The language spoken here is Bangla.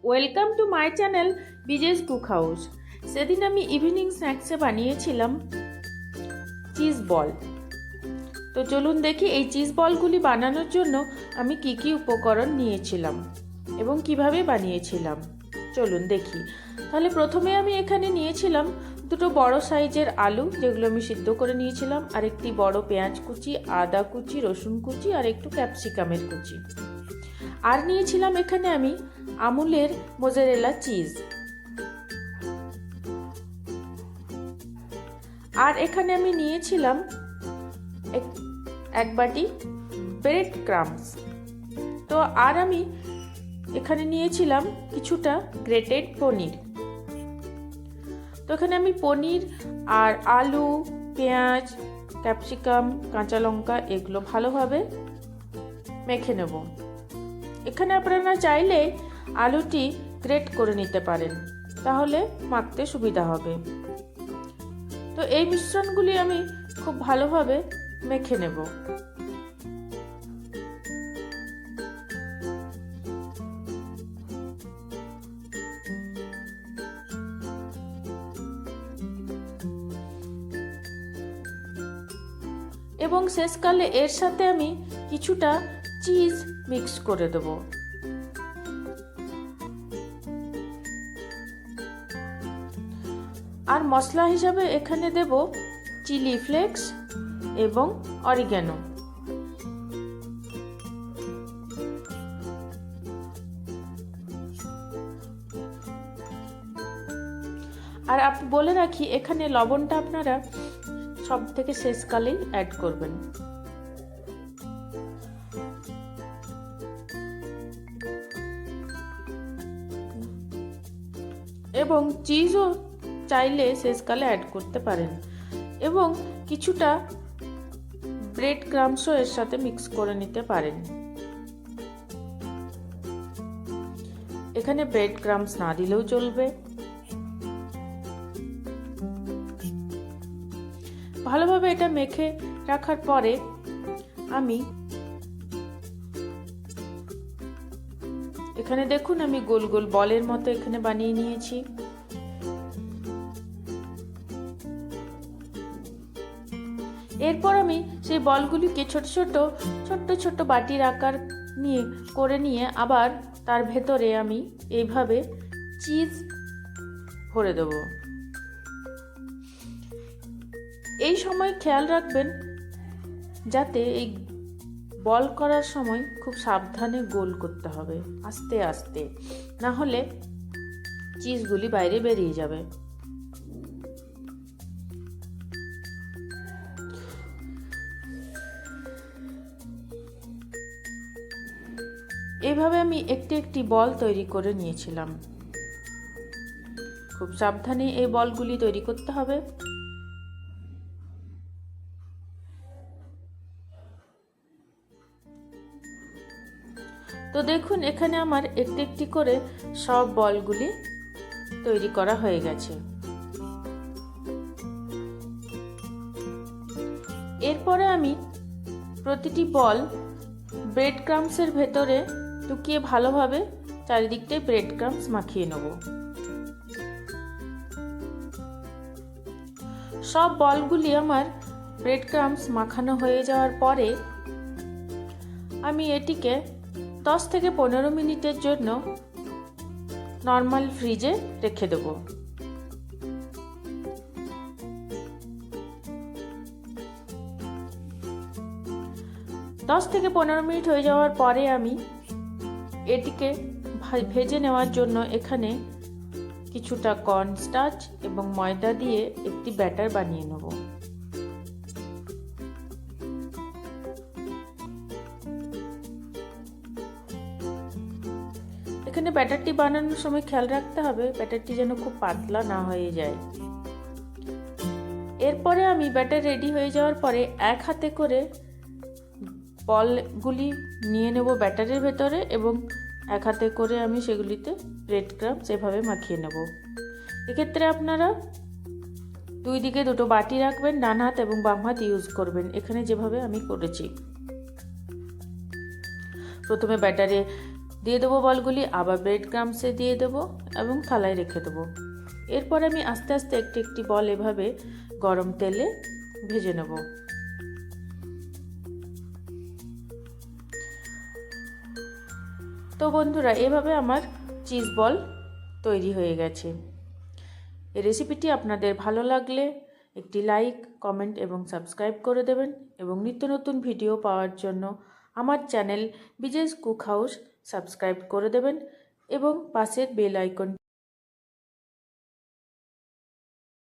ওয়েলকাম টু মাই চ্যানেল বিজেস কুক হাউস। সেদিন আমি ইভিনিং স্ন্যাক্সে বানিয়েছিলাম চিজ বল। তো চলুন দেখি এই চিজ বলগুলি বানানোর জন্য আমি কি কি উপকরণ নিয়েছিলাম এবং কিভাবে বানিয়েছিলাম। চলুন দেখি। তাহলে প্রথমে আমি এখানে নিয়েছিলাম দুটো বড় সাইজের আলু, যেগুলো আমি সিদ্ধ করে নিয়েছিলাম, আর একটি বড় পেঁয়াজ কুচি, আদা কুচি, রসুন কুচি, আর একটু ক্যাপসিকামের কুচি। আর নিয়েছিলাম এখানে আমি আমুলের মোজারেলা চিজ। আর এখানে আমি নিয়েছিলাম এক বাটি ব্রেড ক্রাম্বস। তো আর আমি এখানে নিয়েছিলাম কিছুটা গ্রেটেড পনির। তো এখানে আমি পনির আর আলু, পেঁয়াজ, ক্যাপসিকাম, কাঁচা লঙ্কা এগুলো ভালোভাবে মেখে নেব। এখানে আপনারা চাইলে আলুটি গ্রেট করে নিতে পারেন, তাহলে মাখতে সুবিধা হবে। তো এই মিশ্রণগুলি আমি খুব ভালোভাবে মেখে নেব। এবং শেষকালে এর সাথে আমি কিছুটা চিজ মিক্স করে দেব। আর মশলা হিসাবে এখানে দেব চিলি ফ্লেক্স এবং অরিগ্যানো। আর বলে রাখি, এখানে লবণটা আপনারা সব থেকে শেষকালেই অ্যাড করবেন। এবং চিজও চাইলে শেষকালে অ্যাড করতে পারেন, এবং কিছুটা ব্রেড ক্রাম্বসও এর সাথে মিক্স করে নিতে পারেন। এখানে ব্রেড ক্রাম্বস না দিলেও চলবে। ভালোভাবে এটা মেখে রাখার পরে আমি এখানে দেখুন আমি গোল গোল বলের মতো এখানে বানিয়ে নিয়েছি। এরপর আমি সেই বলগুলিকে ছোট ছোট বাটির আকার নিয়ে আবার তার ভেতরে আমি এইভাবে চিজ ভরে দেব। এই সময় খেয়াল রাখবেন যাতে এই বল করার সময় খুব সাবধানে গোল করতে হবে, আস্তে আস্তে, না হলে চিজগুলি বাইরে বেরিয়ে যাবে। এইভাবে আমি একটি বল তৈরি করে নিয়েছিলাম। খুব সাবধানে এই বলগুলি তৈরি করতে হবে। তো দেখুন এখানে আমার একটি করে সব বলগুলি তৈরি করা হয়ে গেছে। এরপরে আমি প্রতিটি বল ব্রেড ক্রাম্বসের ভেতরে ঢুকিয়ে ভালোভাবে চারিদিকটায় ব্রেড ক্রাম্বস মাখিয়ে নেব। সব বলগুলি আমার ব্রেড ক্রাম্বস মাখানো হয়ে যাওয়ার পরে আমি এটিকে 10 থেকে 15 মিনিটের জন্য নর্মাল ফ্রিজে রেখে দেব। দশ থেকে 15 মিনিট হয়ে যাওয়ার পরে আমি এটিকে ভেজে নেওয়ার জন্য এখানে কিছুটা কর্নস্টার্চ এবং ময়দা দিয়ে একটি ব্যাটার বানিয়ে নেব। এখানে ব্যাটারটি বানানোর সময় খেয়াল রাখতে হবে ব্যাটারটি যেন খুব পাতলা না হয়ে যায়। এরপরে আমি ব্যাটার রেডি হয়ে যাওয়ার পরে এক হাতে করে বলগুলি নিয়ে নেব ব্যাটারের ভেতরে, এবং এক হাতে করে আমি সেগুলিতে ব্রেড ক্রাম্বস এভাবে মাখিয়ে নেব। এক্ষেত্রে আপনারা দুই দিকে দুটো বাটি রাখবেন, ডান হাত এবং বাম হাত ইউজ করবেন, এখানে যেভাবে আমি করেছি। প্রথমে ব্যাটারে দিয়ে দেবো বলগুলি, আবার ব্রেড ক্রাম্বসে দিয়ে দেবো এবং থালায় রেখে দেবো। এরপর আমি আস্তে আস্তে একটি একটি বল এভাবে গরম তেলে ভেজে নেব। তো বন্ধুরা, এভাবে আমার চিজ বল তৈরি হয়ে গেছে। এই রেসিপিটি আপনাদের ভালো লাগলে একটি লাইক, কমেন্ট এবং সাবস্ক্রাইব করে দেবেন এবং নিত্য নতুন ভিডিও পাওয়ার জন্য আমার চ্যানেল বিজেস কুক হাউস সাবস্ক্রাইব করে দেবেন এবং পাশের বেল আইকনটি